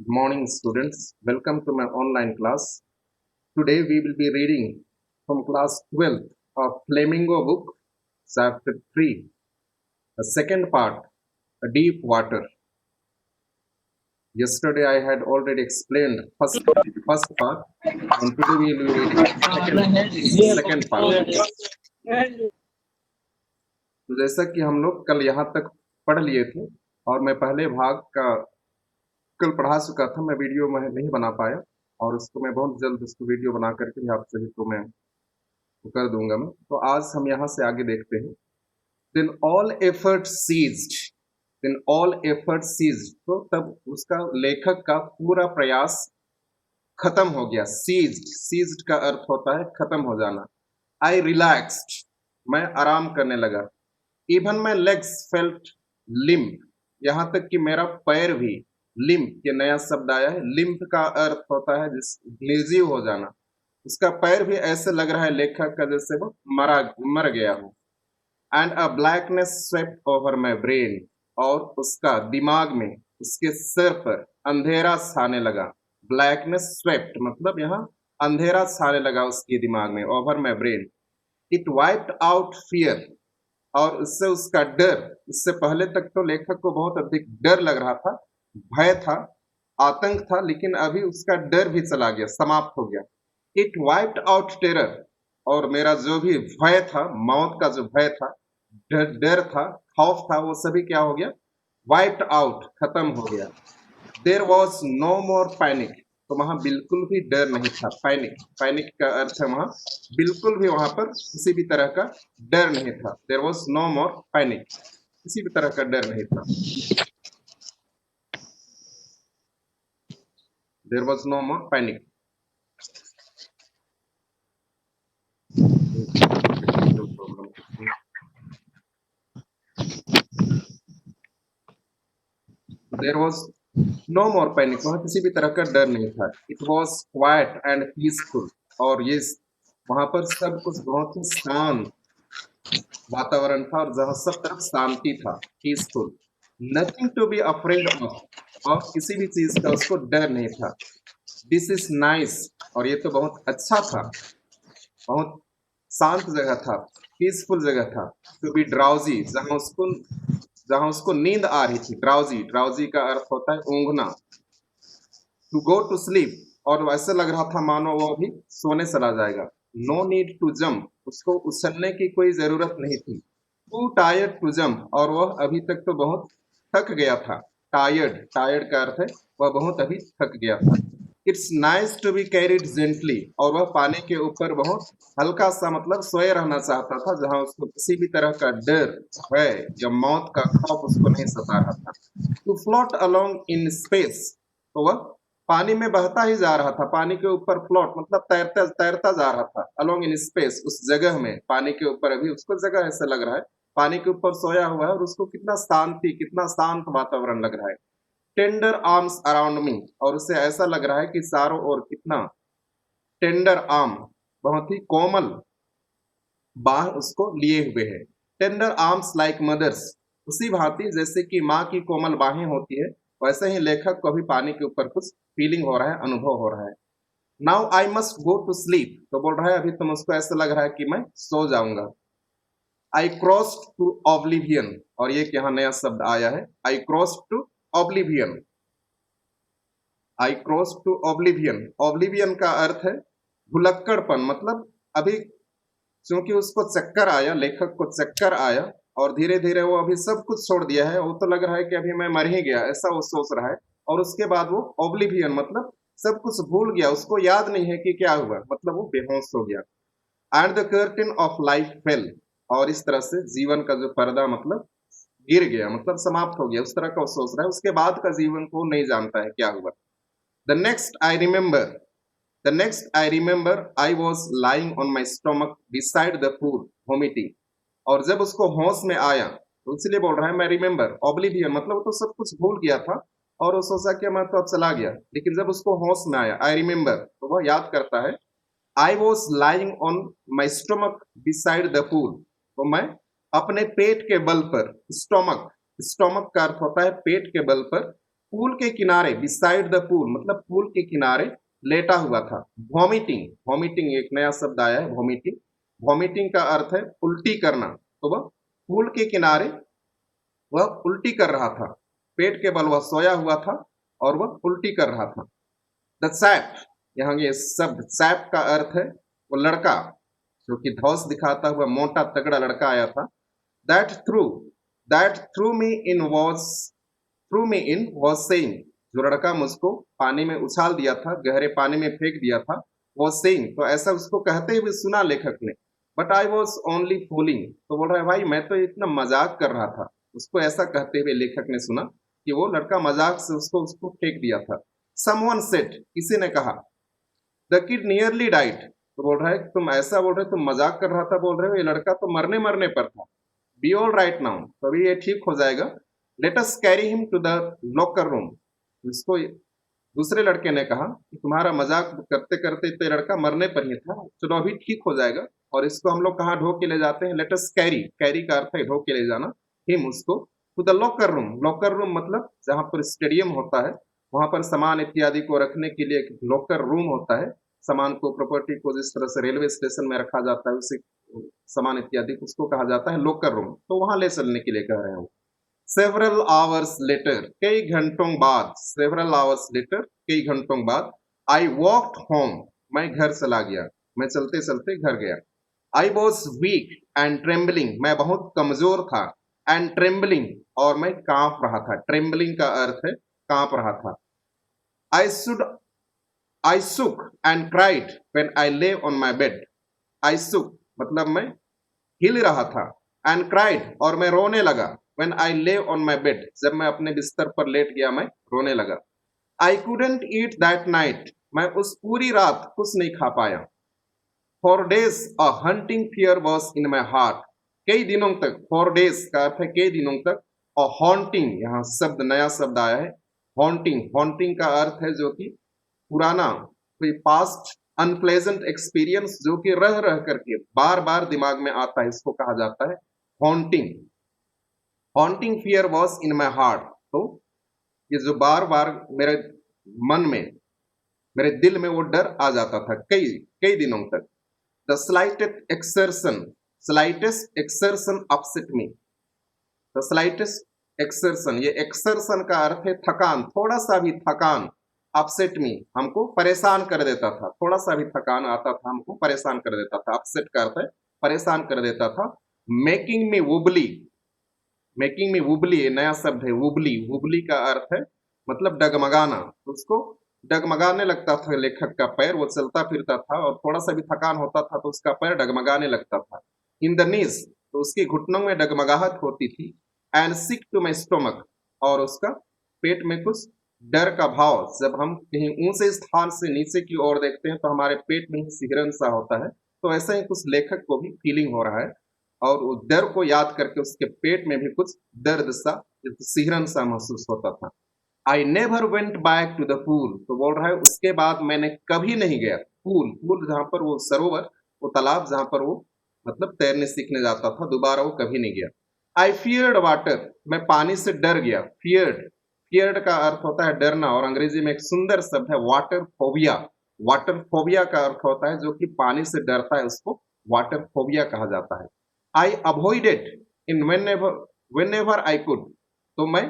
Good morning, students. Welcome to my online class. Today we will be reading from class 12 of Flamingo book, chapter 3, the second part, a deep water. Yesterday I had already explained first part, and today we will be reading second part. तो जैसा कि हम लोग कल यहाँ तक पढ़ लिए थे और मैं पहले भाग का कल पढ़ा चुका था, मैं वीडियो में नहीं बना पाया और उसको मैं बहुत जल्द उसको वीडियो बना करके भी आप सभी को मैं कर दूंगा मैं। तो आज हम यहाँ से आगे देखते हैं। Then all effort ceased. Then all effort ceased. तो तब उसका लेखक का पूरा प्रयास खत्म हो गया। Ceased. Ceased का अर्थ होता है खत्म हो जाना। I relaxed. मैं आराम करने लगा। Even my legs felt limp. यहाँ तक कि मेरा पैर भी limp, ये नया शब्द आया है। limp का अर्थ होता है जिस लेजी हो जाना। उसका पैर भी ऐसे लग रहा है लेखक का जैसे वो मर गया हो। And a blackness swept over my brain, और उसका दिमाग में, उसके सिर पर अंधेरा छाने लगा। ब्लैकनेस स्वेप्ट मतलब यहाँ अंधेरा छाने लगा उसके दिमाग में, over my brain. It wiped out fear, और उससे उसका डर, इससे पहले तक तो लेखक को बहुत अधिक डर लग रहा था, भय था, आतंक था, लेकिन अभी उसका डर भी चला गया, समाप्त हो गया। इट वाइप्ड आउट टेरर, और मेरा जो भी भय था, मौत का जो भय था, डर था, खौफ था, वो सभी क्या हो गया? वाइप्ड आउट, खत्म हो गया। There was no more panic, तो वहां बिल्कुल भी डर नहीं था। पैनिक, पैनिक का अर्थ है वहां बिल्कुल भी, वहां पर किसी भी तरह का डर नहीं था। There was no more panic, किसी भी तरह का डर नहीं था। There was no more panic. There was no more panic, वहां किसी भी तरह का डर नहीं था। It was quite and peaceful, और ये वहां पर सब कुछ बहुत ही शांत वातावरण था, और जहां सब तरफ शांति था, peaceful. Nothing to be afraid of, और किसी भी चीज का उसको डर नहीं था। दिस इज नाइस, और ये तो बहुत अच्छा था, बहुत शांत जगह था, पीसफुल जगह था। टू बी ड्राउजी, जहां उसको नींद आ रही थी। ड्राउजी, ड्राउजी का अर्थ होता है ऊँघना। टू गो टू स्लीप, और वैसे लग रहा था मानो वो अभी सोने चला जाएगा। नो नीड टू जम्प, उसको उछलने की कोई जरूरत नहीं थी। टू टायर्ड टू जम्प, और वह अभी तक तो बहुत थक गया था। टायर्ड, टायर्ड का अर्थ है वह बहुत अभी थक गया था। It's nice to be carried gently, और वह पानी के ऊपर बहुत हल्का सा, मतलब सोए रहना चाहता था, जहां उसको किसी भी तरह का डर, भय या मौत का खौफ उसको नहीं सता रहा था। To float along in space, तो वह पानी में बहता ही जा रहा था, पानी के ऊपर फ्लोट मतलब तैरता तैरता जा रहा था। अलोंग इन स्पेस, उस जगह में, पानी के ऊपर, अभी उसको जगह ऐसा लग रहा है पानी के ऊपर सोया हुआ है, और उसको कितना शांति, कितना शांत वातावरण लग रहा है। टेंडर आर्म्स अराउंड मी, और उसे ऐसा लग रहा है कि चारों ओर कितना टेंडर आर्म, बहुत ही कोमल बाह उसको लिए हुए है। टेंडर आर्म्स लाइक मदर्स, उसी भांति जैसे कि माँ की कोमल बाहें होती है, वैसे ही लेखक को भी पानी के ऊपर कुछ फीलिंग हो रहा है, अनुभव हो रहा है। Now I must go to sleep, तो बोल रहा है अभी तो मुझको ऐसा लग रहा है कि मैं सो जाऊंगा। आई क्रॉस्ड टू ऑब्लिवियन, और ये यहाँ नया शब्द आया है, I crossed to oblivion. I cross to oblivion, oblivion का अर्थ है भुलक्कड़पन, मतलब अभी क्योंकि उसको चक्कर आया, लेखक को चक्कर आया, और धीरे धीरे वो अभी सब कुछ छोड़ दिया है, वो तो लग रहा है कि अभी मैं मर ही गया, ऐसा वो सोच रहा है। और उसके बाद वो ऑब्लिवियन मतलब सब कुछ भूल गया, उसको याद नहीं है कि क्या हुआ, मतलब वो बेहोश हो गया। And the curtain of life fail, और इस तरह से जीवन का जो पर्दा मतलब गिर गया, मतलब समाप्त हो गया, उस तरह का वो सोच रहा है। उसके बाद का जीवन को नहीं जानता है क्या हुआ। The next I remember, the next I remember I was lying on my stomach beside the pool vomiting, और जब उसको होश में आया, तो इसलिए बोल रहा है मैं रिमेम्बर, ऑब्लिवियन मतलब वो तो सब कुछ भूल गया था, और वो सोचा कि मैं तो अब चला गया, लेकिन जब उसको होश में आया, आई रिमेम्बर, तो वह याद करता है। I was lying on my stomach beside the pool, तो मैं अपने पेट के बल पर, स्टोमक, स्टोमक का अर्थ होता है पेट के बल पर, पूल के किनारे, बिसाइड द पूल मतलब पूल के किनारे लेटा हुआ था। वॉमिटिंग, वॉमिटिंग एक नया शब्द आया है, वॉमिटिंग। वॉमिटिंग का अर्थ है उल्टी करना। तो वह पूल के किनारे वह उल्टी कर रहा था, पेट के बल वह सोया हुआ था और वह उल्टी कर रहा था। द सैप, यहाँ ये शब्द सैप का अर्थ है वो लड़का, जो कि धौस दिखाता हुआ मोटा तगड़ा लड़का आया था। That through, that through me in was, through me in was saying, जो लड़का मुझको पानी में उछाल दिया था, गहरे पानी में फेंक दिया था, वॉज सेइंग, तो ऐसा उसको कहते हुए सुना लेखक ने। But I was only fooling, तो बोल रहा है भाई मैं तो इतना मजाक कर रहा था। उसको ऐसा कहते हुए लेखक ने सुना कि वो लड़का मजाक से उसको उसको फेंक दिया था। समवन सेड, किसी ने कहा, द किड नियरली डाइड, तो बोल रहा है कि तुम ऐसा बोल रहे हो, तुम मजाक कर रहा था बोल रहे हो, ये लड़का तो मरने मरने पर था। बी ऑल राइट नाउ, तो अभी ये ठीक हो जाएगा। Let us carry him to the locker room, इसको दूसरे लड़के ने कहा कि तुम्हारा मजाक करते करते तो ये लड़का मरने पर ही था, चलो अभी ठीक हो जाएगा और इसको हम लोग कहाँ ढो के ले जाते हैं। लेट अस कैरी, कैरी का अर्थ है ढो के ले जाना, हिम उसको, to the locker room. Locker room मतलब जहाँ पर स्टेडियम होता है, वहां पर सामान इत्यादि को रखने के लिए एक लॉकर रूम होता है। सामान को, प्रॉपर्टी को जिस तरह से रेलवे स्टेशन में रखा जाता है, उसी सामान इत्यादि उसको कहा जाता है लॉकर रूम। तो वहां ले चलने के लिए कह रहे हो। सेवरल आवर्स लेटर, कई घंटों बाद, सेवरल आवर्स लेटर, कई घंटों बाद, आई वॉकड होम, मैं घर चला गया, मैं चलते चलते घर गया। I was weak and trembling, मैं बहुत कमजोर था, एंड ट्रेम्बलिंग, और मैं कांप रहा था। ट्रेम्बलिंग का अर्थ है कांप रहा था। आई शुड, आई सुक एंड क्राइड व्हेन आई ले ऑन माई बेड। आई सुक मतलब मैं हिल रहा था, एंड क्राइड, और मैं रोने लगा, व्हेन आई ले ऑन माई बेड, जब मैं अपने बिस्तर पर लेट गया मैं रोने लगा। I couldn't eat that night, मैं उस पूरी रात कुछ नहीं खा पाया। For days a hunting fear was in my heart, कई दिनों तक, फॉर डेज का अर्थ है कई दिनों तक, और हॉन्टिंग, यहाँ शब्द नया शब्द आया है, हॉन्टिंग। हॉन्टिंग का अर्थ है जो कि पुराना, कोई पास्ट अनप्लेजेंट एक्सपीरियंस जो कि रह रह करके बार बार दिमाग में आता है, इसको कहा जाता है haunting. Haunting fear was in my heart, तो ये जो बार बार मेरे मन में, मेरे दिल में वो डर आ जाता था कई कई दिनों तक। The slightest exertion, slightest exertion upset me, the slightest exertion, ये एक्सर्शन का अर्थ है थकान, थोड़ा सा भी थकान, अपसेट मी, हमको परेशान कर देता था, थोड़ा सा भी थकान आता था हमको परेशान कर देता था। अपसेट का अर्थ है परेशान कर देता था। मेकिंग मी वुबली, मेकिंग मी वुबली, ये नया शब्द है वुबली। वुबली का अर्थ है मतलब डगमगाना, उसको डगमगाने लगता था लेखक का पैर, वो चलता फिरता था और थोड़ा सा भी थकान होता था तो उसका पैर डगमगाने लगता था। इन द नीज, तो उसकी घुटनों में डगमगाहट होती थी। And sick to my stomach, और उसका पेट में कुछ डर का भाव, जब हम कहीं ऊंचे स्थान से नीचे की ओर देखते हैं तो हमारे पेट में ही सिहरन सा होता है, तो ऐसा ही कुछ लेखक को भी फीलिंग हो रहा है और उस डर को याद करके उसके पेट में भी कुछ दर्द सा, सिहरन सा महसूस होता था। I never went back to the pool, तो बोल रहा है उसके बाद मैंने कभी नहीं गया। पूल, पूल जहां पर वो सरोवर, वो तालाब जहां पर वो मतलब तैरने सीखने जाता था, दोबारा वो कभी नहीं गया। आई फियर्ड वाटर, मैं पानी से डर गया। फियर्ड, फियर्ड का अर्थ होता है डरना, और अंग्रेजी में एक सुंदर शब्द है वाटर फोबिया। वाटर फोबिया का अर्थ होता है जो कि पानी से डरता है, उसको वाटर फोबिया कहा जाता है। I avoided in whenever I could, तो मैं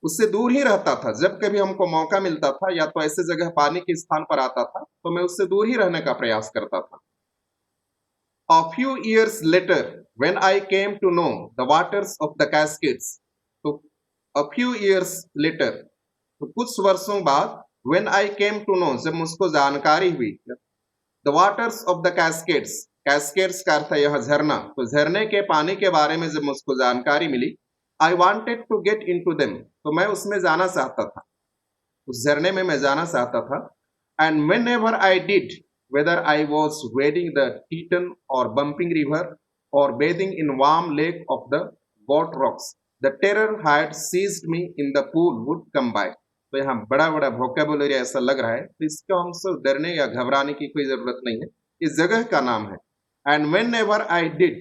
उससे दूर ही रहता था, जब कभी हमको मौका मिलता था या तो ऐसे जगह पानी के स्थान पर आता था तो मैं उससे दूर ही रहने का प्रयास करता था। A few years later, when I came to know the waters of the Cascades, तो a few years later, तो कुछ वर्षों बाद, when I came to know, जब मुझको जानकारी हुई, the waters of the Cascades, Cascades का अर्थ है यह झरना, तो झरने के पानी के बारे में जब मुझको जानकारी मिली, I wanted to get into them, तो मैं उसमें जाना चाहता था, उस झरने में मैं जाना चाहता था। And whenever I did, whether I was wading the Teton or bumping river or bathing in warm lake of the Goat Rocks, the terror had seized me in the pool would come by, तो यहाँ बड़ा बड़ा vocabulary ऐसा लग रहा है, तो इसको हमसे डरने या घबराने की कोई जरूरत नहीं है, इस जगह का नाम है। And whenever I did,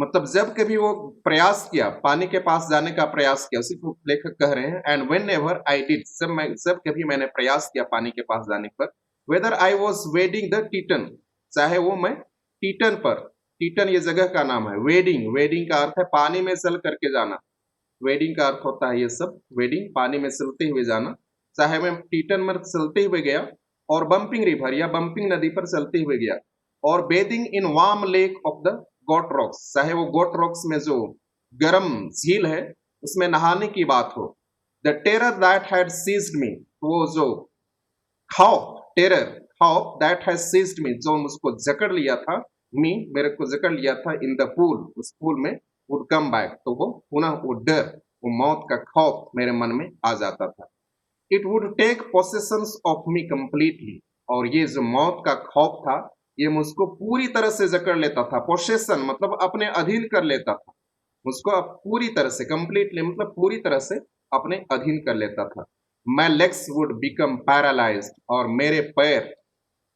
मतलब जब कभी वो प्रयास किया, पानी के पास जाने का प्रयास किया, उसी को लेखक कह रहे हैं। And when ever I did, जब कभी मैंने प्रयास किया पानी के पास जाने पर, whether I was wading the Teton, चाहे वो मैं टीटन पर, टीटन ये जगह का नाम है। वेडिंग, वेडिंग का अर्थ है पानी में चल करके जाना, वेडिंग का अर्थ होता है ये सब, वेडिंग पानी में चलते हुए जाना। चाहे मैं टीटन में चलते हुए गया, और बम्पिंग रिवर या बम्पिंग नदी पर चलते हुए गया, और bathing in warm lake of the goat rocks, चाहे वो गोट रॉक्स में जो गर्म झील है उसमें नहाने की बात हो। The terror that had seized me, वो जो खौफ, टेरर, खौफ दैट हैज सीज्ड मी, जो मुझको जकड़ लिया था, मी मेरे को जकड़ लिया था, इन द पूल, उस पूल में, वुड कम बैक, तो वो पुनः वो डर, वो मौत का खौफ मेरे मन में आ जाता था। It would take possessions of me completely, और ये जो मौत का खौफ था ये मुझको पूरी तरह से जकड़ लेता था। पोसेशन मतलब अपने अधीन कर लेता था, मुझको अब पूरी तरह से, कंप्लीटली मतलब पूरी तरह से अपने अधीन कर लेता था। My legs would become paralysed, और मेरे पैर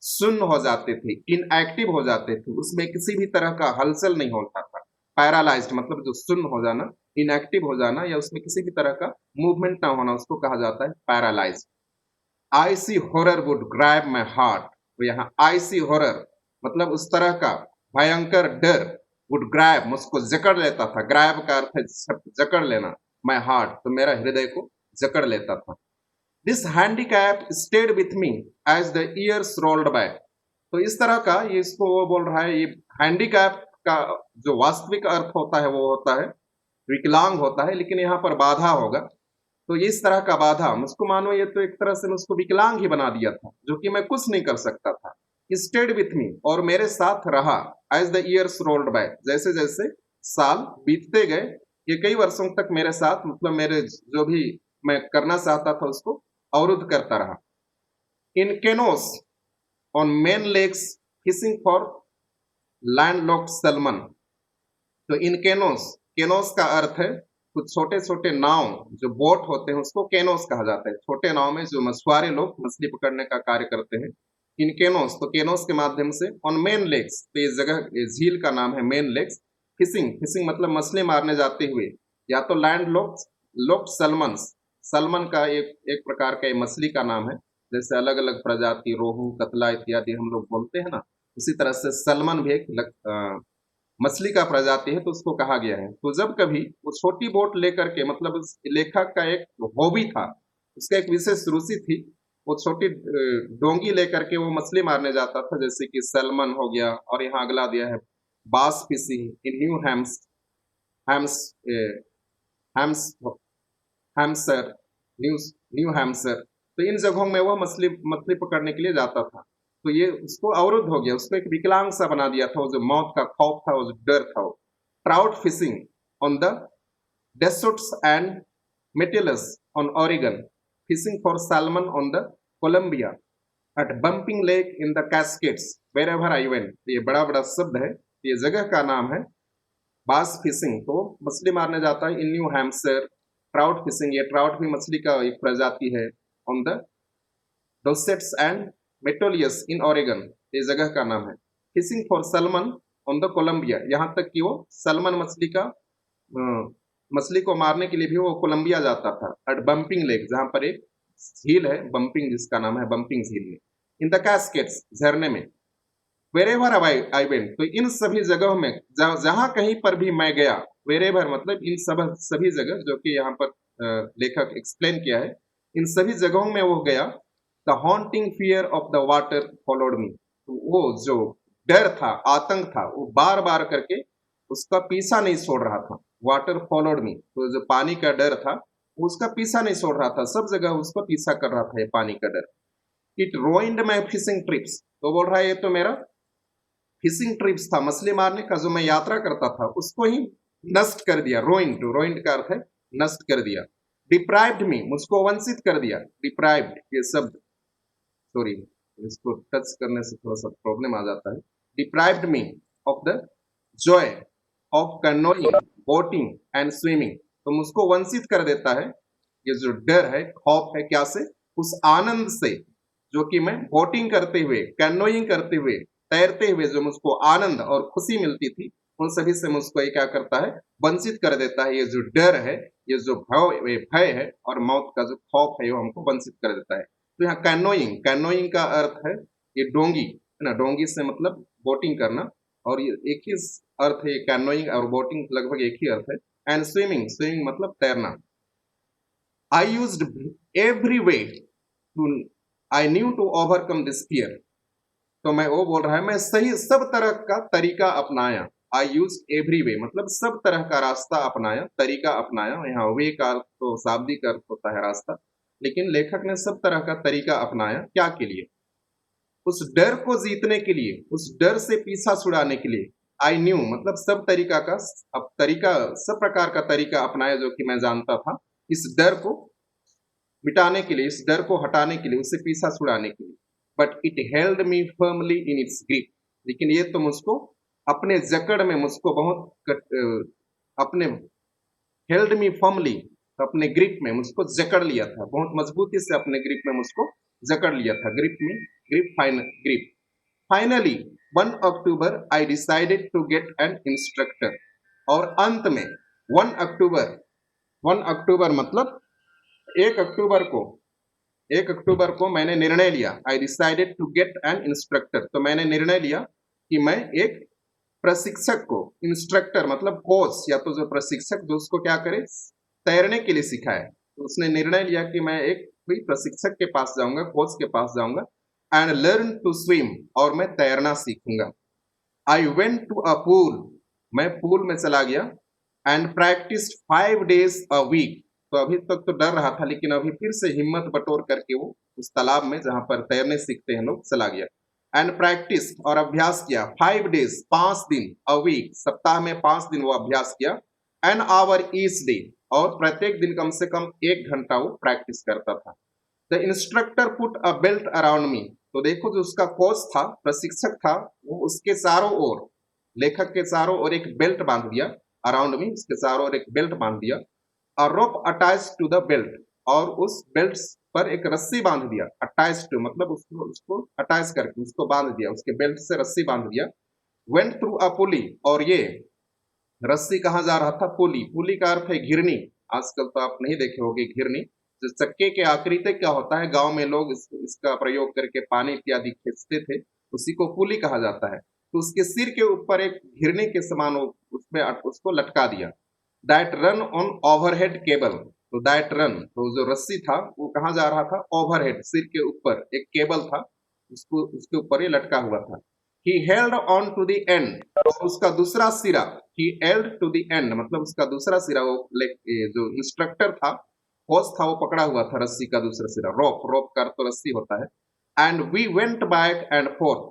सुन्न हो जाते थे, इनएक्टिव हो जाते थे, उसमें किसी भी तरह का हलचल नहीं होता था। पैरालाइज्ड मतलब जो सुन्न हो जाना, इनएक्टिव हो जाना, या उसमें किसी भी तरह का मूवमेंट ना होना, उसको कहा जाता है paralysed. I see horror would grab my heart, तो यहाँ आई सी हॉरर मतलब उस तरह का भयंकर डर, वुड ग्रैब मुझको जकड़ लेता था, ग्रैब का अर्थ है जकड़ लेना, माई हार्ट तो मेरा हृदय को जकड़ लेता था। This handicap stayed with me as the years rolled by, तो इस तरह का ये, इसको वो बोल रहा है, ये हैंडीकैप का जो वास्तविक अर्थ होता है वो होता है विकलांग होता है, लेकिन यहाँ पर बाधा होगा। तो इस तरह का बाधा मुझको, मानो ये तो एक तरह से मुझको विकलांग ही बना दिया था, जो कि मैं कुछ नहीं कर सकता था। स्टेड विथ मी, और मेरे साथ रहा, as the years rolled by, जैसे जैसे साल बीतते गए, ये कई वर्षों तक मेरे साथ, मतलब मेरे जो भी मैं करना चाहता था उसको अवरुद्ध करता रहा। In canoes on Maine lakes fishing for landlocked salmon, तो इन केनोस, केनोस का अर्थ है कुछ छोटे छोटे नाव, जो बोट होते हैं उसको केनोस कहा जाता है। छोटे नाव में जो मछुआरे लोग मछली पकड़ने का कार्य करते हैं, इन केनोस, तो केनोस के माध्यम से, ऑन मेन लेक्स, तो ये जगह, ये झील का नाम है मेन लेक्स। फिशिंग, फिशिंग मतलब मछली मारने जाते हुए, या तो लैंड लॉक्ड, लॉक्ड सलमन्स, सलमन का एक प्रकार का मछली का नाम है, जैसे अलग अलग प्रजाति, रोहू, कतला इत्यादि हम लोग बोलते हैं ना, उसी तरह से सलमन भी एक मछली का प्रजाति है, तो उसको कहा गया है। तो जब कभी वो छोटी बोट लेकर के, मतलब उस लेखक का एक हॉबी था, उसका एक विशेष रुचि थी, वो छोटी डोंगी लेकर के वो मछली मारने जाता था, जैसे कि सैल्मन हो गया, और यहाँ अगला दिया है bass fishing in New Hams, Hams Hams Hampshire, New New Hampshire, तो इन जगहों में वह मछली मछली पकड़ने के लिए जाता था। तो ये उसको अवरुद्ध हो गया, उसको एक विकलांग सा बना दिया था, वो जो मौत का खौफ था, वो जो डर था। वो trout fishing on the Deschutes and Metolius on Oregon, fishing for salmon on the Columbia, at Bumping Lake in the Cascades, wherever I went, ये बड़ा बड़ा शब्द है, ये जगह का नाम है। बास फिशिंग तो मछली मारने जाता है, in New Hampshire. Trout fishing, ये ट्राउट भी मछली का एक प्रजाति है, on the Deschutes and Metolius in Oregon, ये जगह का नाम है। Fishing for salmon on the Columbia, यहाँ तक कि वो सलमन मछली का मछली को मारने के लिए भी वो कोलंबिया जाता था। एट बम्पिंग लेक, जहां पर एक झील है बम्पिंग, जिसका नाम है बम्पिंग झील में। इन द कैस्केड्स, झरने में। वेरेवर आई वेंट, तो इन सभी जगहों में, जहां कहीं पर भी मैं गया, वेरेवर मतलब इन सभी जगह, जो कि यहाँ पर लेखक एक्सप्लेन किया है, इन सभी जगहों में वो गया। The haunting fear of the water followed me, तो वो जो डर था, आतंक था, वो बार बार करके उसका पीछा नहीं छोड़ रहा था। वाटर फॉलोड मी, तो जो पानी का डर था वो उसका पीछा नहीं छोड़ रहा था, सब जगह उसका पीछा कर रहा था ये पानी का डर। इट रोइंड माई फिशिंग ट्रिप्स, तो बोल रहा है ये तो मेरा फिशिंग ट्रिप्स था, मछली मारने का जो मैं यात्रा करता था उसको ही नष्ट कर दिया। रोइंड, रोइंड का अर्थ है नष्ट कर दिया। डिप्राइव्ड मी, मुझको वंचित कर दिया। डिप्राइव्ड ये शब्द, सॉरी इसको टच करने से थोड़ा सा प्रॉब्लम आ जाता है। Deprived me of the Joy of canoeing, boating and swimming, तो मुझको वंचित कर देता है ये जो डर है, खौफ है, क्या से, उस आनंद से जो कि मैं बोटिंग करते हुए, कैनोइंग करते हुए, तैरते हुए जो मुझको आनंद और खुशी मिलती थी, उन सभी से मुझको ये क्या करता है, वंचित कर देता है। ये जो डर है, ये जो भय है और मौत का जो खौफ है, वो हमको वंचित कर देता है। तो यहाँ कैनोइंग, कैनोइंग का अर्थ है ये डोंगी, है ना, डोंगी से मतलब बोटिंग करना, और ये एक ही अर्थ है, कैनोइंग और बोटिंग लगभग एक ही अर्थ है। एंड स्विमिंग, स्विमिंग मतलब तैरना। I used every way to, I knew to overcome this fear. तो मैं वो बोल रहा है, मैं सही सब तरह का तरीका अपनाया। आई यूज एवरी वे मतलब सब तरह का रास्ता अपनाया, तरीका अपनाया। यहाँ वे का अर्थ तो शाब्दिक अर्थ होता है रास्ता, लेकिन लेखक ने सब तरह का तरीका अपनाया। क्या के लिए? उस डर को जीतने के लिए, उस डर से पीछा छुड़ाने के लिए। आई न्यू मतलब सब तरीका का, अब तरीका सब प्रकार का तरीका अपनाया जो कि मैं जानता था, इस डर को मिटाने के लिए, इस डर को हटाने के लिए, उससे पीछा छुड़ाने के लिए। But it held me firmly in its grip, लेकिन ये तो मुझको अपने जकड़ में मुझको बहुत अपने हेल्ड मी फर्मली, अपने ग्रिप में मुझको जकड़ लिया था, बहुत मजबूती से अपने ग्रिप में मुझको जकड़ लिया था। ग्रिप में grip, grip. Finally 1 October I decided to get an instructor. और अंत में 1 अक्टूबर, 1 अक्टूबर मतलब 1 अक्टूबर को, 1 अक्टूबर को मैंने निर्णय लिया। I decided to get an instructor, तो मैंने निर्णय लिया कि मैं एक प्रशिक्षक को, इंस्ट्रक्टर मतलब कोच, या तो जो प्रशिक्षक जो उसको क्या करे, तैरने के लिए सिखाए। तो उसने निर्णय लिया कि मैं एक कोई प्रशिक्षक के पास जाऊंगा, कोच के पास जाऊंगा। एंड लर्न टू स्विम, और मैं तैरना सीखूंगा। I went to a pool, मैं पूल में चला गया। And practice 5 days a week, तो अभी तक तो डर रहा था, लेकिन अभी फिर से हिम्मत बटोर करके वो उस तालाब में जहां पर तैरने सीखते हैं लोग चला गया। एंड प्रैक्टिस और अभ्यास किया, 5 days 5 दिन, अ वीक सप्ताह में 5 दिन वो अभ्यास किया। एन आवर ईच डे, और प्रत्येक दिन कम से कम 1 घंटा वो प्रैक्टिस करता था। The instructor put a belt around me, तो देखो जो उसका कोच था, प्रशिक्षक था, वो उसके चारों ओर, लेखक के चारों ओर एक बेल्ट बांध दिया। अराउंड मी, उसके चारों ओर एक बेल्ट बांध दिया। अ रोप अटैच टू द बेल्ट, और उस बेल्ट पर एक रस्सी बांध दिया। अटैच टू मतलब उसको उसको अटैच करके उसको बांध दिया, उसके बेल्ट से रस्सी बांध दिया। वेंट थ्रू अ पुली, और ये रस्सी कहाँ जा रहा था? पुली, पुली का अर्थ है घिरनी। आजकल तो आप नहीं देखे होंगे घिरनी, जो चक्के के आकृति क्या होता है, गांव में लोग इसका प्रयोग करके पानी इत्यादि खींचते थे, उसी को पुली कहा जाता है। तो उसके सिर के ऊपर एक घिरनी के समान उसमें उसको लटका दिया। That run on overhead cable, तो दैट रन तो जो रस्सी था वो कहाँ जा रहा था? ओवरहेड, सिर के ऊपर एक केबल था, उसको उसके ऊपर ये लटका हुआ था। He held on to the end, और उसका दूसरा सिरा, he held to the end मतलब उसका दूसरा सिरा, वो जो इंस्ट्रक्टर था, कोच था, वो पकड़ा हुआ था रस्सी का दूसरा सिरा। रोप, रोप का तो रस्सी होता है। And we went back and forth,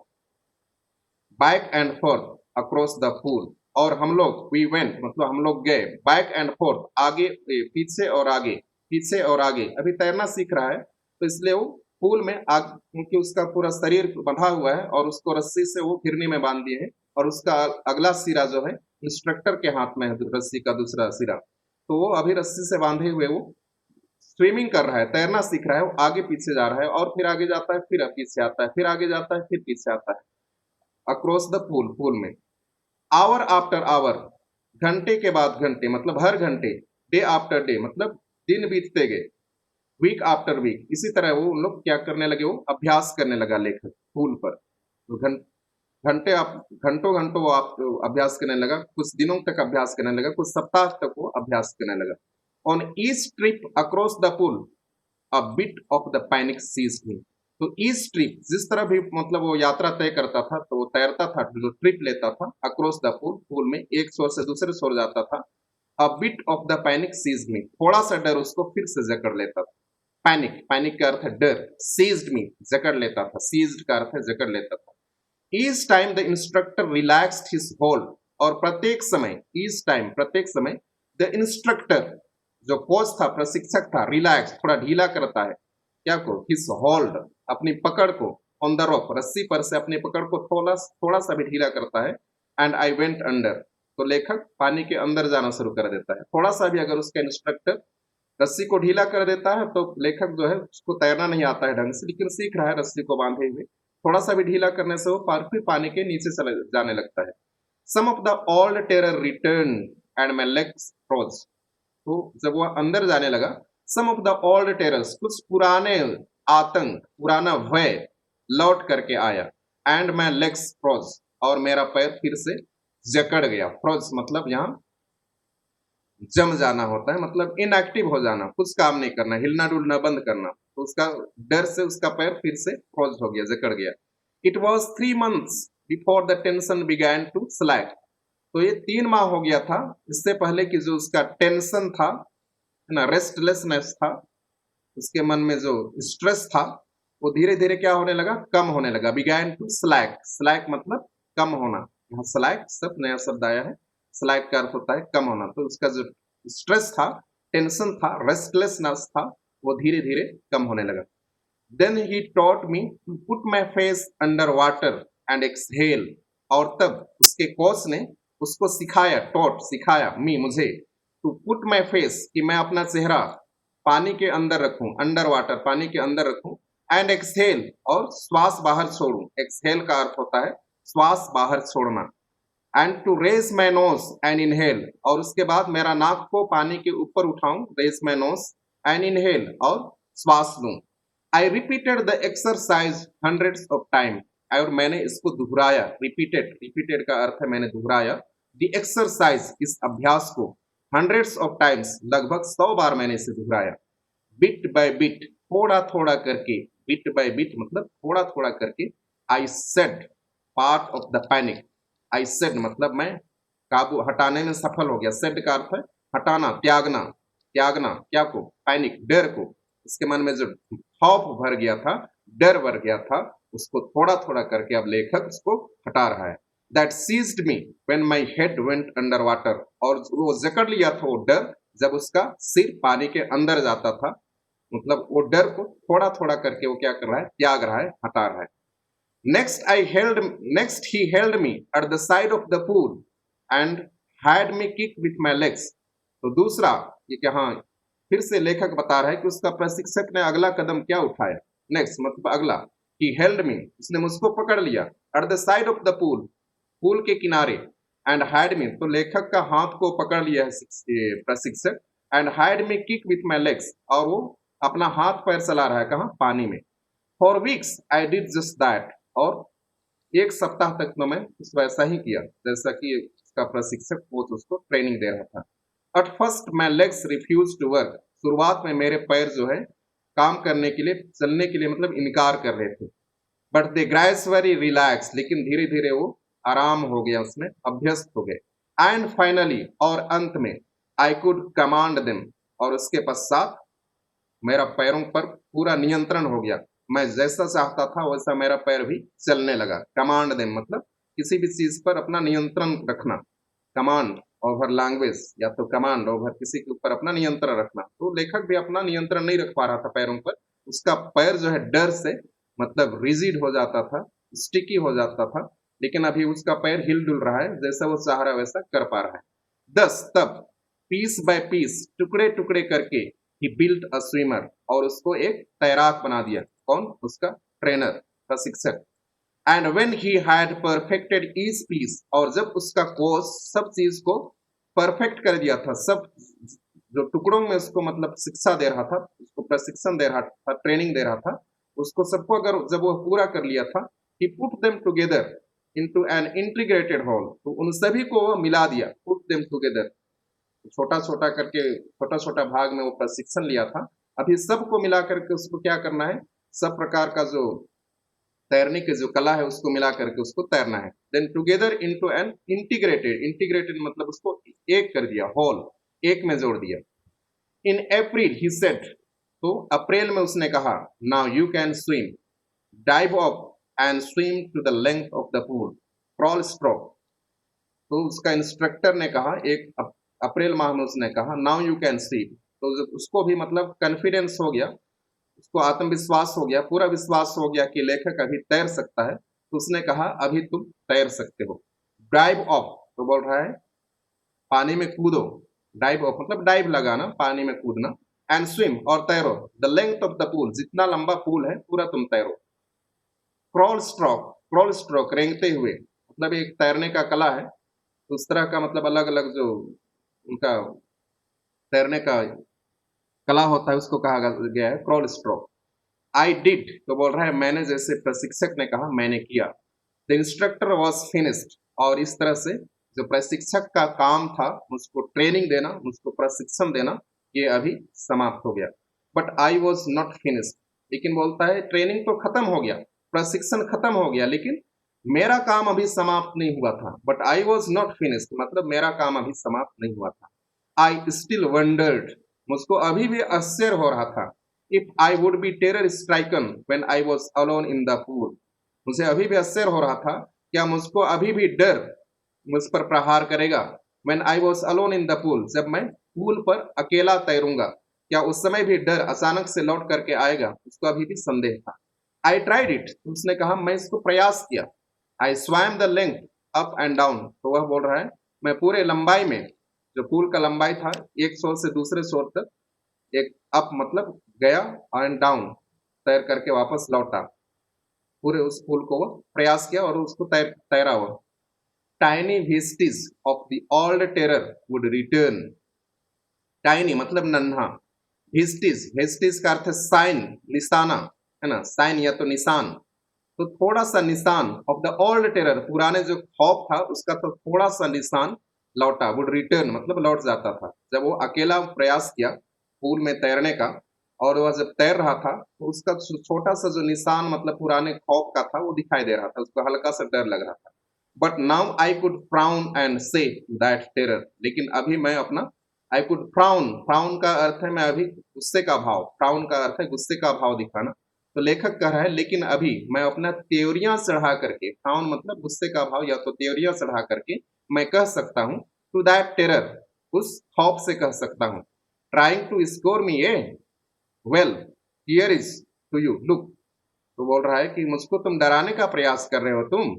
back and forth across the pool, और हम लोग, वी वेंट मतलब हम लोग गए, बैक एंड फोर्थ आगे पीछे और आगे, पीछे और आगे। अभी तैरना सीख रहा है, तो इसलिए वो पूल में आग, क्योंकि उसका पूरा शरीर बंधा हुआ है और उसको रस्सी से वो घिरनी में बांध दिए हैं, और उसका अगला सिरा जो है इंस्ट्रक्टर के हाथ में है, रस्सी का दूसरा सिरा। तो वो अभी रस्सी से बांधे हुए वो स्विमिंग कर रहा है, तैरना सीख रहा है। वो आगे पीछे जा रहा है, और फिर आगे जाता है, फिर पीछे आता है, फिर आगे जाता है, फिर पीछे आता है, अक्रॉस द पूल, पूल में। आवर आफ्टर आवर, घंटे के बाद घंटे मतलब हर घंटे। डे आफ्टर डे मतलब दिन बीतते गए। वीक आफ्टर वीक, इसी तरह वो उन लोग क्या करने लगे, वो अभ्यास करने लगा लेखक पूल पर। तो घंटे आप घंटों घंटों वो आप अभ्यास करने लगा, कुछ दिनों तक अभ्यास करने लगा, कुछ सप्ताह तक वो अभ्यास करने लगा। On each trip across the pool a bit of the panic seized me, तो ईच ट्रिप जिस तरह भी मतलब वो यात्रा तय करता था, तो वो तैरता था, जो ट्रिप लेता था अक्रॉस द पुल, पुल में एक छोर से दूसरे छोर जाता था। A bit of the panic seized me, थोड़ा सा डर उसको फिर से जकड़ लेता था। पैनिक, पैनिक का अर्थ है डर, सीज्ड मी जकड़ लेता था, सीज्ड का अर्थ है जकड़ लेता था। Each time the instructor relaxed his hold, और प्रत्येक समय, ईच टाइम प्रत्येक समय, द इंस्ट्रक्टर जो कोच था, प्रशिक्षक था, रिलैक्स थोड़ा ढीला करता है, क्या को? हिज होल्ड अपनी पकड़ को, ऑन द रोप रस्सी पर से अपनी पकड़ को थोड़ा थोड़ा सा भी ढीला करता है। एंड आई वेंट अंडर, तो लेखक पानी के अंदर जाना शुरू कर देता है। थोड़ा सा भी अगर उसका इंस्ट्रक्टर रस्सी को ढीला कर देता है, तो लेखक जो है उसको तैरना नहीं आता है ढंग से, लेकिन सीख रहा है रस्सी को बांधे हुए, थोड़ा सा भी ढीला करने से वो फिर पानी के नीचे चले जाने लगता है। Some of the old terror return and my legs froze. तो जब वह अंदर जाने लगा, some of the old terrors, कुछ पुराने आतंक, पुराना भय लौट करके आया, एंड माई लेग्स फ्रोज, और मेरा पैर फिर से जकड़ गया। फ्रोज मतलब यहाँ जम जाना होता है, मतलब इनएक्टिव हो जाना, कुछ काम नहीं करना, हिलना डुलना बंद करना। तो उसका डर से उसका पैर फिर से फ्रोज हो गया, जकड़ गया। It was 3 months before the tension began to slack. तो ये 3 माह हो गया था इससे पहले कि जो उसका टेंशन था, है ना, रेस्टलेसनेस था, उसके मन में जो स्ट्रेस था, वो धीरे धीरे क्या होने लगा, कम होने लगा। बिगैन टू स्लैक, स्लैक मतलब कम होना। यहाँ स्लैक सब नया शब्द आया है। स्लैक का अर्थ होता है कम होना। तो उसका जो स्ट्रेस था, टेंशन था, रेस्टलेसनेस था, वो धीरे धीरे कम होने लगा। Then he taught me to put my face under water and exhale. और तब उसके कोच ने उसको सिखाया, टॉट सिखाया, मी मुझे, टू पुट माई फेस कि मैं अपना चेहरा पानी के अंदर रखूं, अंडर वाटर पानी के अंदर रखूं, एंड एक्सहेल और श्वास बाहर छोड़ूं। एक्सहेल का अर्थ होता है श्वास बाहर छोड़ना। And to raise my nose and inhale, और उसके बाद मेरा नाक को पानी के ऊपर उठाऊं, raise my nose and inhale, और श्वास लूं। I repeated the exercise hundreds of time, और मैंने इसको दोहराया। रिपीटेड, रिपीटेड का अर्थ है मैंने दोहराया। द एक्सरसाइज, इस अभ्यास को, हंड्रेड्स ऑफ टाइम्स, लगभग 100 बार मैंने इसे दोहराया। बिट बाय बिट, थोड़ा थोड़ा करके, बिट बाय बिट मतलब थोड़ा थोड़ा करके, I said part of the panic. I said मतलब मैं काबू हटाने में सफल हो गया। सेड का अर्थ है हटाना, त्यागना, त्यागना क्या को, पैनिक, डर को। उसके मन में जो खौफ भर गया था, डर भर गया था, उसको थोड़ा थोड़ा करके अब लेखक उसको हटा रहा है। That seized me when my head went under water, और वो जकड़ लिया था वो डर जब उसका सिर पानी के अंदर जाता था। मतलब वो डर को थोड़ा थोड़ा करके वो क्या कर रहा है, त्याग रहा है, हटा रहा है। Next he held me at the side of the pool and had me kick with my legs. तो दूसरा ये क्या, हाँ, फिर से लेखक बता रहा है कि उसका प्रशिक्षक ने अगला कदम क्या उठाया। नेक्स्ट मतलब अगला, ही हेल्ड मी, उसने मुझको पकड़ लिया, at the side of the pool, pool के किनारे, एंड हैड मी, तो लेखक का हाथ को पकड़ लिया है प्रशिक्षक, and had me kick with my legs, और वो अपना हाथ पैर चला रहा है, कहाँ, पानी में। For weeks I did just that, और 1 सप्ताह तक तो मैं कुछ वैसा ही किया जैसा कि उसका प्रशिक्षक कोच उसको ट्रेनिंग दे रहा था। At first my legs refuse to work, शुरुआत में मेरे पैर जो है काम करने के लिए, चलने के लिए मतलब इनकार कर रहे थे। बट दे ग्रेजुअली रिलैक्स, लेकिन धीरे धीरे वो आराम हो गया, उसमें अभ्यस्त हो गए। एंड फाइनली, और अंत में, आई कुड कमांड देम, और उसके पश्चात मेरा पैरों पर पूरा नियंत्रण हो गया। मैं जैसा चाहता था वैसा मेरा पैर भी चलने लगा। कमांड देम मतलब किसी भी चीज पर अपना नियंत्रण रखना। कमांड ओवर लैंग्वेज, या तो कमांड ओवर किसी के ऊपर अपना नियंत्रण रखना। तो लेखक भी अपना नियंत्रण नहीं रख पा रहा था पैरों पर। उसका पैर जो है डर से मतलब रिजिड हो जाता था, स्टिकी हो जाता था, लेकिन अभी उसका पैर हिल डुल रहा है, जैसा वो चाह रहा है वैसा कर पा रहा है। तब पीस बाय पीस, टुकड़े टुकड़े करके, ही बिल्ट अ स्विमर, और उसको एक तैराक बना दिया। कौन, उसका ट्रेनर, प्रशिक्षक। And when he had perfected each piece, और जब उसका कोच सब चीज को परफेक्ट कर दिया था, सब जो टुकड़ों में उसको मतलब शिक्षा दे रहा था, उसको प्रशिक्षण दे रहा था, ट्रेनिंग दे रहा था, उसको सबको अगर जब वो पूरा कर लिया था, he put them together into an integrated whole, तो उन सभी को वो मिला दिया, पुट देम टुगेदर, छोटा छोटा करके, छोटा छोटा भाग में वो प्रशिक्षण लिया था। अभी सबको मिला करके उसको क्या करना है, सब प्रकार का जो तैरने की जो कला है उसको मिला करके उसको तैरना है। Then together into an integrated, integrated मतलब उसको एक कर दिया, होल, एक में जोड़ दिया। इन अप्रैल ही सेड, तो अप्रैल में उसने कहा, now you can swim, dive up and swim to the length of the pool, crawl stroke. तो उसका इंस्ट्रक्टर ने कहा, एक अप्रैल माह में उसने कहा, नाउ यू कैन स्विम, तो उसको भी मतलब कॉन्फिडेंस हो गया, उसको आत्मविश्वास हो गया, पूरा विश्वास हो गया कि लेखक अभी तैर सकता है। तो उसने कहा, अभी तुम तैर सकते हो। डाइव ऑफ, तो बोल रहा है पानी में कूदो। डाइव ऑफ मतलब डाइव लगाना, पानी में कूदना। एंड स्विम, और तैरो, the length of the pool, जितना लंबा पूल है पूरा तुम तैरो। क्रॉल स्ट्रोक, क्रॉल स्ट्रोक रेंगते हुए, मतलब एक तैरने का कला है, तो उस तरह का मतलब अलग अलग जो उनका तैरने का कला होता है उसको कहा गया है क्रॉल स्ट्रोक। आई डिड, तो बोल रहा है मैंने, जैसे प्रशिक्षक ने कहा मैंने किया। द इंस्ट्रक्टर वॉज फिनिश्ड, और इस तरह से जो प्रशिक्षक का काम था मुझको ट्रेनिंग देना, मुझको प्रशिक्षण देना, ये अभी समाप्त हो गया। But I was not finished, लेकिन बोलता है ट्रेनिंग तो खत्म हो गया, प्रशिक्षण खत्म हो गया, लेकिन मेरा काम अभी समाप्त नहीं हुआ था। But I was not finished मतलब मेरा काम अभी समाप्त नहीं हुआ था। आई स्टिल वंडर्ड, मुझको अभी भी आश्चर्य हो रहा था, if I would be terror stricken when I was alone in the pool, मुझे अभी भी आश्चर्य हो रहा था क्या मुझको अभी भी डर मुझ पर प्रहार करेगा। When I was alone in the pool, जब मैं पूल पर अकेला तैरूंगा, क्या उस समय भी डर अचानक से लौट करके आएगा, उसको अभी भी संदेह था। आई ट्राइड इट, उसने कहा मैं इसको प्रयास किया। आई swum the length up and down, तो वह बोल रहा है मैं पूरे लंबाई में, जो पूल का लंबाई था एक शोर से दूसरे शोर तक, एक अप मतलब गया एंड डाउन तैर करके वापस लौटा, पूरे उस पुल को वो प्रयास किया और उसको तैरा हुआ। Tiny Vestige of the old terror would return, tiny मतलब नन्हा, वेस्टिज, वेस्टिज का अर्थ है साइन, निशाना, है ना, साइन या तो निशान, तो थोड़ा सा निशान ऑफ द ओल्ड टेरर, पुराने जो खौफ था उसका तो थोड़ा सा निशान लौटा, वुड रिटर्न मतलब लौट जाता था। जब वो अकेला प्रयास किया पूल में तैरने का, और वह जब तैर रहा था तो उसका छोटा सा जो निशान मतलब पुराने खौफ का था वो दिखाई दे रहा था, उसको हल्का सा डर लग रहा था। But now I could frown and say that terror, लेकिन अभी मैं अपना, आई कुड फ्राउन, फ्राउन का अर्थ है मैं अभी गुस्से का भाव, फ्राउन का अर्थ है गुस्से का भाव दिखाना। तो लेखक कह रहा है लेकिन अभी मैं अपना त्योरियां चढ़ा करके, फ्राउन मतलब गुस्से का भाव या तो त्योरियां चढ़ा करके मैं कह सकता हूँ टू दैट टेरर, उस खौफ से कह सकता हूँ, trying to score me a well here is to you look, तो बोल रहा है कि मुझको तुम डराने का प्रयास कर रहे हो, तुम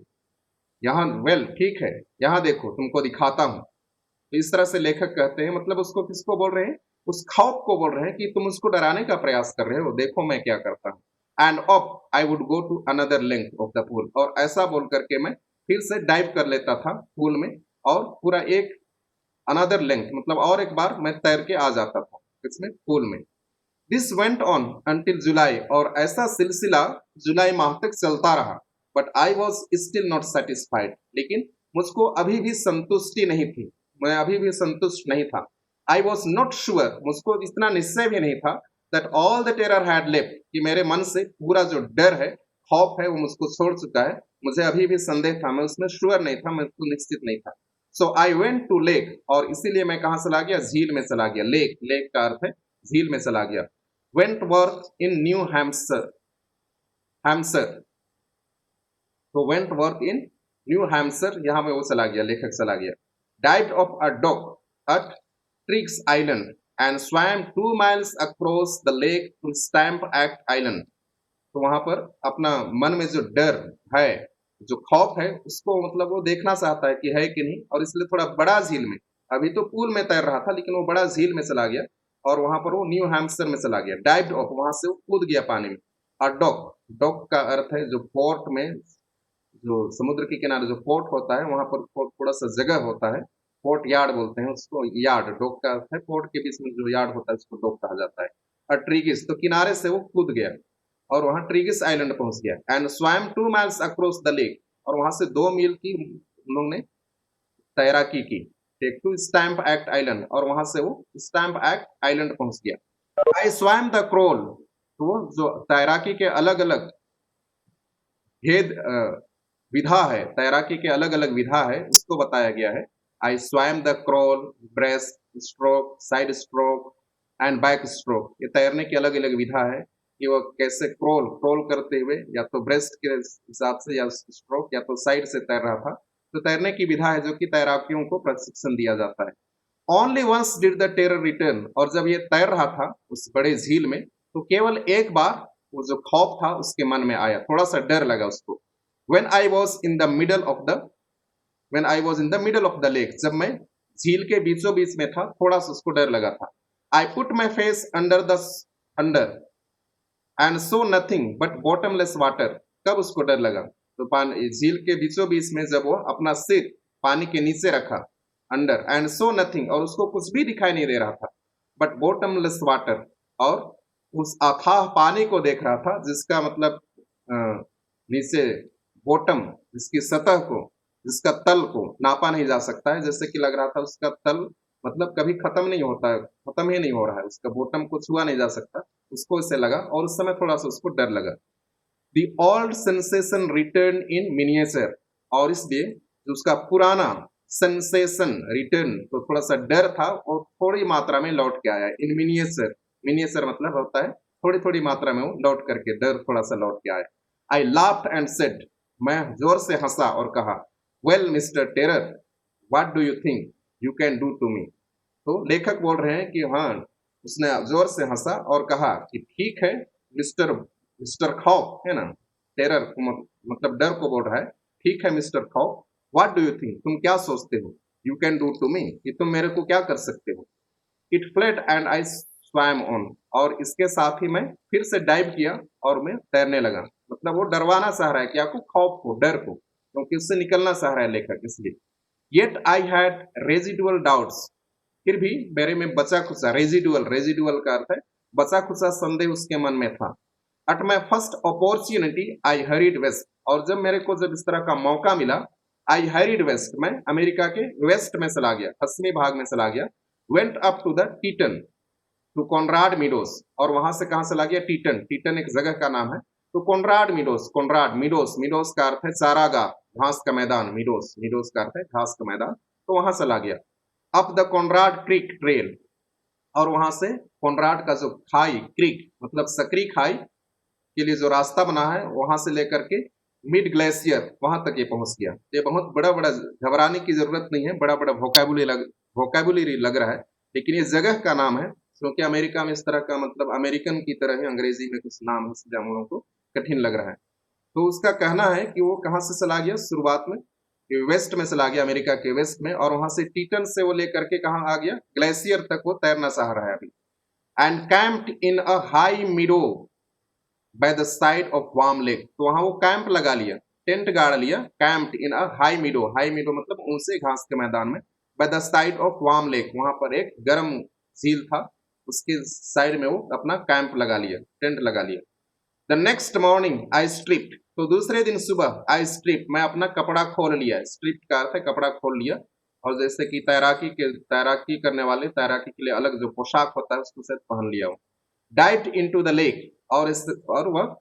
यहाँ, वेल ठीक है, यहाँ देखो तुमको दिखाता हूँ। तो इस तरह से लेखक कहते हैं मतलब उसको किसको बोल रहे हैं, उस खौफ को बोल रहे हैं कि तुम उसको डराने का प्रयास कर रहे हो, देखो मैं क्या करता हूँ। And off I would go to another length of the pool, और ऐसा बोल करके मैं फिर से डाइव कर लेता था पूल में, और पूरा एक अनदर लेंथ मतलब और एक बार मैं तैर के आ जाता था इसमें पूल में। दिस वेंट ऑन अंटिल जुलाई, और ऐसा सिलसिला जुलाई माह तक चलता रहा। But I was still not satisfied, लेकिन मुझको अभी भी संतुष्टि नहीं थी, मैं अभी भी संतुष्ट नहीं था। आई वॉज नॉट श्योर, मुझको इतना निश्चय भी नहीं था that all the terror had left, कि मेरे मन से पूरा जो डर है, खौफ है, वो मुझको छोड़ चुका है। मुझे अभी भी संदेह था, मैं उसमें श्योर नहीं था, मैं उसको निश्चित नहीं था। सो आई वेंट टू लेक, और इसीलिए मैं कहाँ चला गया, झील में चला गया। लेक, लेक का अर्थ है झील में चला गया। Wentworth in New Hampshire, Hampshire, तो वेंटवर्थ इन न्यू हैम्पशर, यहाँ में वो चला गया, लेखक चला गया। Dived off a dock at Triggs Island and swam 2 miles across the lake to Stamp Act Island, तो वहां पर अपना मन में जो डर है, जो खौफ है, उसको मतलब वो देखना चाहता है कि है कि नहीं, और इसलिए थोड़ा बड़ा झील में, अभी तो पूल में तैर रहा था लेकिन वो बड़ा झील में चला गया, और वहां पर वो न्यू हैम्पशर में चला गया। डाइव्ड ऑफ, वहां से वो कूद गया पानी में। और डॉक, डॉक का अर्थ है जो पोर्ट में, जो समुद्र के किनारे जो पोर्ट होता है वहां पर थोड़ा सा जगह होता है, पोर्ट यार्ड बोलते हैं उसको, यार्ड, डॉक का अर्थ है पोर्ट के बीच में जो यार्ड होता है उसको डॉक कहा जाता है। और ट्रीगिस, तो किनारे से वो कूद गया और वहां ट्रीगिस आइलैंड पहुंच गया। And swam 2 miles across the lake, और वहां से 2 मील की उन लोगों ने तैराकी की, take to Stamp Act Island, और वहां से वो स्टैम्प एक्ट आइलैंड पहुंच गया। आई स्वैम द क्रोल, तो वो जो तैराकी के अलग अलग भेद विधा है, तैराकी के अलग अलग विधा है, उसको बताया गया है। आई swum the crawl, breast stroke, side stroke and back stroke, ये तैरने की अलग अलग विधा है कि वो कैसे क्रोल, क्रोल करते हुए, या तो ब्रेस्ट के हिसाब से, या स्ट्रोक, या तो साइड से तैर रहा था। तो तैरने की विधा है जो कि तैराकियों को प्रशिक्षण दिया जाता है। Only once did the terror return, और जब ये तैर रहा था उस बड़े झील में, तो केवल एक बार वो जो खौफ था उसके मन में आया, थोड़ा सा डर लगा उसको। when I was in the middle of the when I was in the middle of the lake, जब मैं झील के बीचों बीच में था, थोड़ा सा उसको डर लगा था। I put my face under and saw nothing but bottomless water, कब उसको डर लगा, तो झील के बीचों बीच में जब वो अपना सिर पानी के नीचे रखा, अंडर, एंड सो नथिंग, और उसको कुछ भी दिखाई नहीं दे रहा था, बट बॉटमलेस वाटर, और उस अथाह पानी को देख रहा था, जिसका मतलब नीचे बॉटम, जिसकी सतह को, जिसका तल को नापा नहीं जा सकता है, जैसे कि लग रहा था उसका तल मतलब कभी खत्म नहीं होता है, खत्म ही नहीं हो रहा है, उसका बॉटम को छुआ नहीं जा सकता, उसको इससे लगा, और उस समय थोड़ा सा उसको डर लगा। The old sensation return in miniature, और इसलिए जो उसका पुराना सेंसेशन रिटर्न, तो थोड़ा सा डर था और थोड़ी मात्रा में लौट के आया इन मिनिएचर। मिनिएचर मतलब होता है थोड़ी थोड़ी मात्रा में वो लौट करके, डर थोड़ा सा लौट के आया। आई लाफ्ड एंड सेड, मैं जोर से हंसा और कहा, well mister terror, what do you think you can do to me. तो लेखक बोल रहे हैं कि हाँ, उसने जोर से हंसा और कहा कि ठीक है मिस्टर, मिस्टर खौफ है ना, टेरर मतलब डर को बोल रहा है, ठीक है मिस्टर खौफ, व्हाट डू यू थिंक, तुम क्या सोचते हो, you can do to me, कि तुम मेरे को क्या कर सकते हो। It fled and I swam on, और इसके साथ ही मैं फिर से डाइव किया और मैं तैरने लगा। मतलब वो डरवाना चाह रहा है कि आपको, खौफ को, डर को, क्योंकि उससे निकलना चाह रहा है लेखक, इसलिए। Yet I had residual doubts, फिर भी मेरे में बचा खुचा, रेजिडुअल, रेजिडुअल का अर्थ है बचा खुचा संदेह उसके मन में था। At my first opportunity I hurried west, और जब मेरे को जब इस तरह का मौका मिला, आई हरीड वेस्ट, मैं अमेरिका के वेस्ट में चला गया, पश्चिमी भाग में चला गया। Went up to the Teton, to Conrad Meadows, और वहां से कहां चला गया, टीटन, टीटन एक जगह का नाम है। तो कॉनराड मीडोस, कॉनराड मीडोस, मीडोस का अर्थ है चारागाह, घास का मैदान, मीडोस, मीडोस का अर्थ है घास का मैदान, तो वहां चला गया। Up the Conrad creek trail, और वहां से कॉनराड का जो खाई, क्रीक मतलब सकरी खाई के लिए जो रास्ता बना है, वहां से लेकर के मिड ग्लेशियर वहां तक ये पहुंच गया। ये बहुत बड़ा बड़ा, घबराने की जरूरत नहीं है, बड़ा बड़ा वोकेबुलरी लग रहा है, लेकिन ये जगह का नाम है, क्योंकि अमेरिका में इस तरह का मतलब अमेरिकन की तरह ही अंग्रेजी में कुछ नाम है, इसलिए हम लोगों को कठिन लग रहा है। तो उसका कहना है कि वो कहां से चला गया, शुरुआत में वेस्ट में चला गया, अमेरिका के वेस्ट में, और वहां से टीटन से वो लेकर के कहां आ गया, ग्लेशियर तक वो तैरना चाह रहा है अभी। And camped in a high meadow by the side of Warm Lake, तो वहां वो कैंप लगा लिया, टेंट गाड़ लिया, कैंप्ड इन अ हाई मीडो, हाई मीडो मतलब ऊंचे घास के मैदान में, bye the side of Warm lake, वहां पर एक गर्म झील था, उसके साइड में वो अपना कैंप लगा लिया, टेंट लगा लिया। The next morning I stripped, तो दूसरे दिन सुबह आई स्ट्रिप, मैं अपना कपड़ा खोल लिया, स्ट्रिप का अर्थ है कपड़ा खोल लिया, और जैसे कि तैराकी करने वाले, तैराकी के लिए अलग जो पोशाक होता है उसको शायद पहन लिया हो। डाइव्ड इनटू द लेक, और वह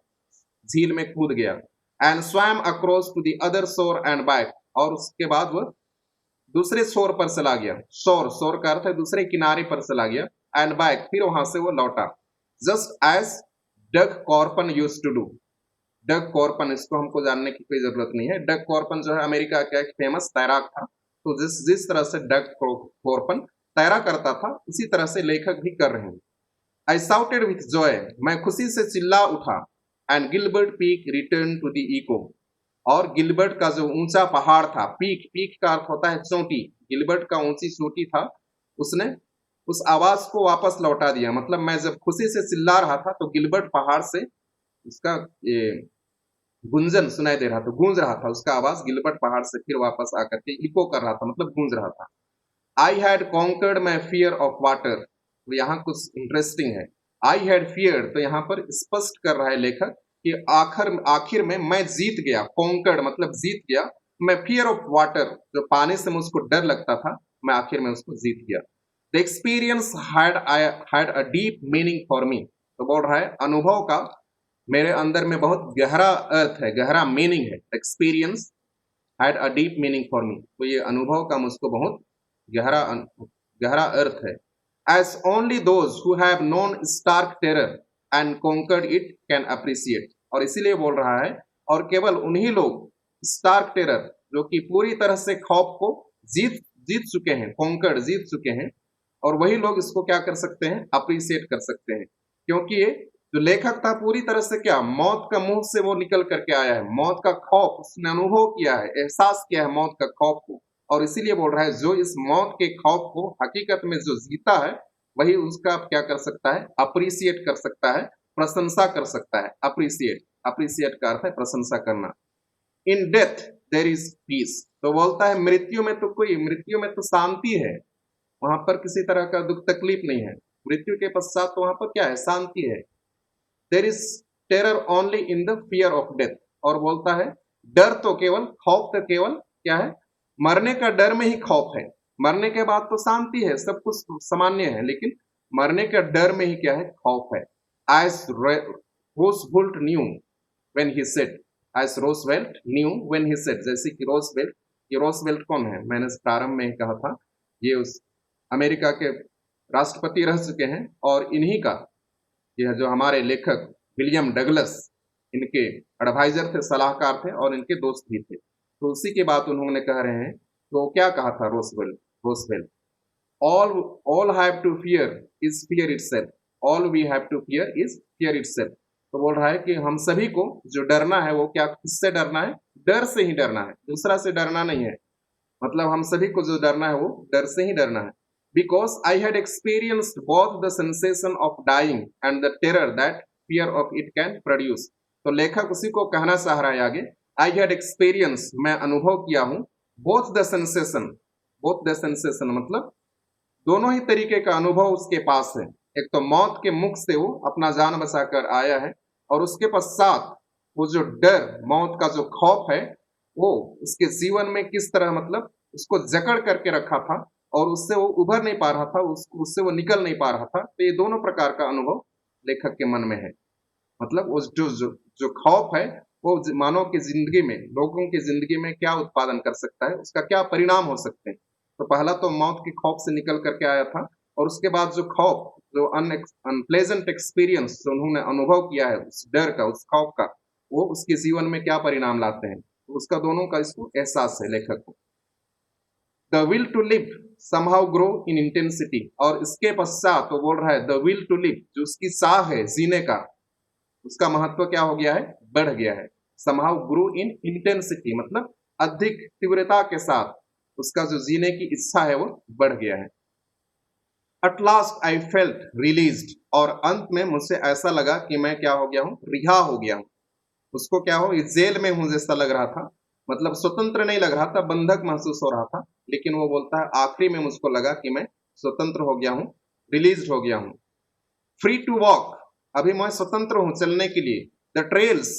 झील में कूद गया। And swam across to the other shore and back, और उसके बाद वह दूसरे शोर पर चला गया, शोर, शोर का अर्थ है दूसरे किनारे पर चला गया, एंड बैक, फिर वहां से वो लौटा। Just as Doug Corpron used to do, Doug Corpron, इसको हमको जानने की कोई जरूरत नहीं है, डग कॉर्पन जो है अमेरिका का एक फेमस तैराक था, तो जिस जिस तरह से डग कॉर्पन तैरा करता था, उसी तरह से लेखक भी कर रहे हैं। आई साउटेड विथ जॉय, मैं खुशी से चिल्ला उठा। And Gilbert Peak return to the echo, और गिलबर्ट का जो ऊंचा पहाड़ था, पीक, पीक का अर्थ होता है चोटी, गिलबर्ट का ऊंची चोटी था, उसने उस आवाज को वापस लौटा दिया। मतलब मैं जब खुशी से चिल्ला रहा था तो गिलबर्ट पहाड़ से उसका ये गुंजन सुनाई दे रहा था, गूंज रहा था, उसका आवाज गिलबर्ट पहाड़ से फिर वापस आकर के इको कर रहा था, मतलब गूंज रहा था। I had conquered my fear of water, तो यहाँ कुछ इंटरेस्टिंग है, आई हैड फियर, तो यहाँ पर स्पष्ट कर रहा है लेखक कि आखिर में मैं जीत गया, कॉन्कर्ड मतलब जीत गया, मैं फियर ऑफ वाटर, जो पानी से मुझको डर लगता था, मैं आखिर में उसको जीत गया। The experience had a deep meaning for me, तो बोल रहा है अनुभव का मेरे अंदर में बहुत गहरा अर्थ है, गहरा मीनिंग है। Experience had a deep meaning for me, तो ये अनुभव का मुझको बहुत गहरा गहरा अर्थ है। As only those who have known stark terror and conquered it can appreciate, और इसीलिए बोल रहा है, और केवल उन्हीं लोग स्टार्क टेरर जो कि पूरी तरह से खौफ को जीत जीत चुके हैं, कॉन्कर्ड जीत चुके हैं, और वही लोग इसको क्या कर सकते हैं, अप्रिशिएट कर सकते हैं। क्योंकि ये जो लेखक था पूरी तरह से क्या, मौत का मुंह से वो निकल करके आया है, मौत का खौफ उसने अनुभव किया है, एहसास किया है मौत का खौफ को, और इसीलिए बोल रहा है जो इस मौत के खौफ को हकीकत में जो जीता है, वही उसका क्या कर सकता है, अप्रिशिएट कर सकता है, प्रशंसा कर सकता है। अप्रिशिएट, अप्रिशिएट का अर्थ है प्रशंसा करना। In death, there is peace. तो बोलता है मृत्यु में तो शांति है, वहां पर किसी तरह का दुख तकलीफ नहीं है। मृत्यु के पश्चात तो वहां पर क्या है, शांति है। There is terror only in the fear of death. और बोलता है डर तो केवल, खौफ तो केवल क्या है, मरने का डर में ही खौफ है। मरने के बाद तो शांति है, सब कुछ सामान्य है, लेकिन मरने के डर में ही क्या है, खौफ है। As Roosevelt knew when he said, as Roosevelt knew when he said, जैसे कि रोजवेल्ट, ये रोजवेल्ट कौन है, मैंने प्रारंभ में ही कहा था, ये उस अमेरिका के राष्ट्रपति रह चुके हैं, और इन्हीं का यह जो हमारे लेखक विलियम डगलस, इनके एडवाइजर थे, सलाहकार थे, और इनके दोस्त भी थे। तो उसी के बात उन्होंने कह रहे हैं, तो क्या कहा था Roosevelt, all have to fear is fear itself, all we have to fear is fear itself। तो बोल रहा है कि हम सभी को जो डरना है वो क्या, किससे डरना है, डर से ही डरना है, दूसरा से डरना नहीं है। मतलब हम सभी को जो डरना है वो डर से ही डरना है। Because I had experienced both the sensation of dying and the terror that fear of it can produce। तो लेखक उसी को कहना चाह रहा है आगे, I had experienced, मैं अनुभव किया हूं, both the sensation मतलब दोनों ही तरीके का अनुभव उसके पास है। एक तो मौत के मुख से वो अपना जान बचाकर आया है, और उसके पश्चात वो जो डर, मौत का जो खौफ है, वो उसके जीवन में किस तरह मतलब उसको जकड़ करके रखा था, और उससे वो उभर नहीं पा रहा था, उससे वो निकल नहीं पा रहा था। तो ये दोनों प्रकार का अनुभव लेखक के मन में है। मतलब वो जो खौफ है, वो मानव की जिंदगी में, लोगों की जिंदगी में क्या उत्पादन कर सकता है, उसका क्या परिणाम हो सकते हैं। तो पहला तो मौत के खौफ से निकल करके आया था, और उसके बाद जो खौफ, जो अनप्लेजेंट एक्सपीरियंस जो उन्होंने अनुभव किया है, उस डर का, उस खौफ का, वो उसके जीवन में क्या परिणाम लाते हैं, तो उसका दोनों का इसको एहसास है लेखक को। The will to live somehow grow in intensity, और इसके पश्चात वो बोल रहा है द विल टू लिव, जो उसकी चाह है जीने का, उसका महत्व क्या हो गया है, बढ़ गया है। समहाउ ग्रो इन इंटेंसिटी मतलब अधिक तीव्रता के साथ उसका जो जीने की इच्छा है वो बढ़ गया है। At last I felt released, और अंत में मुझसे ऐसा लगा कि मैं क्या हो गया हूँ, रिहा हो गया हूँ। उसको क्या हो, जेल में हूं जैसा लग रहा था, मतलब स्वतंत्र नहीं लग रहा था, बंधक महसूस हो रहा था। लेकिन वो बोलता है आखिरी में मुझको लगा कि मैं स्वतंत्र हो गया हूँ, रिलीज हो गया हूँ। फ्री टू वॉक, अभी मैं स्वतंत्र हूं चलने के लिए। द ट्रेल्स,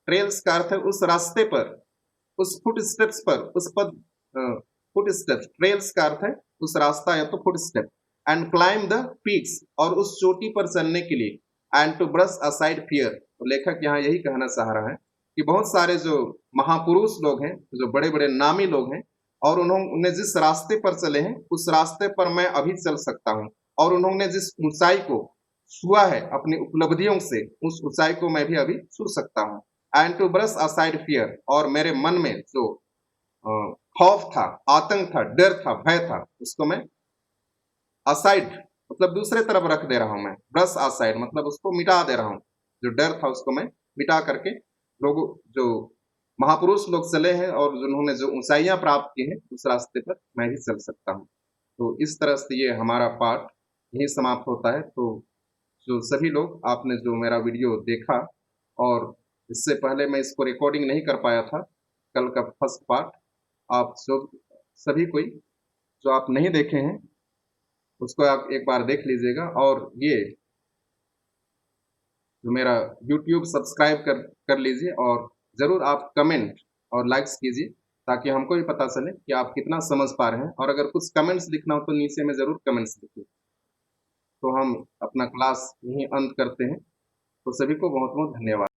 ट्रेल्स का अर्थ है उस रास्ते पर, उस फुट स्टेप्स पर, उस पद, फुट स्टेप्स, ट्रेल्स का अर्थ है उस रास्ता या तो footstep. And climb the peaks, और उस चोटी पर चलने के लिए। And to brush aside fear, तो लेखक यहाँ यही कहना चाह रहा है कि बहुत सारे जो महापुरुष लोग हैं, जो बड़े बड़े नामी लोग हैं, और उन्होंने जिस रास्ते पर चले हैं, उस रास्ते पर मैं अभी चल सकता हूँ, और उन्होंने जिस ऊंचाई को छुआ है अपनी उपलब्धियों से, उस ऊंचाई को मैं भी अभी छू सकता हूँ। And to brush aside fear, और मेरे मन में जो खौफ था, आतंक था, डर था, भय था, उसको मैं असाइड मतलब दूसरे तरफ रख दे रहा हूं मैं। ब्रश असाइड मतलब उसको मिटा दे रहा हूं, जो डर था उसको मैं मिटा करके, लोगों जो महापुरुष लोग चले हैं और जिन्होंने जो ऊंचाइयां प्राप्त की हैं, उस रास्ते पर मैं भी चल सकता हूं। तो इस तरह से ये हमारा पाठ यही समाप्त होता है। तो जो सभी लोग, आपने जो मेरा वीडियो देखा, और इससे पहले मैं इसको रिकॉर्डिंग नहीं कर पाया था, कल का फर्स्ट पार्ट, आप सभी कोई जो आप नहीं देखे हैं उसको आप एक बार देख लीजिएगा। और ये जो मेरा YouTube सब्सक्राइब कर लीजिए, और ज़रूर आप कमेंट और लाइक्स कीजिए, ताकि हमको भी पता चले कि आप कितना समझ पा रहे हैं। और अगर कुछ कमेंट्स लिखना हो तो नीचे में ज़रूर कमेंट्स लिखिए। तो हम अपना क्लास यहीं अंत करते हैं। तो सभी को बहुत बहुत धन्यवाद।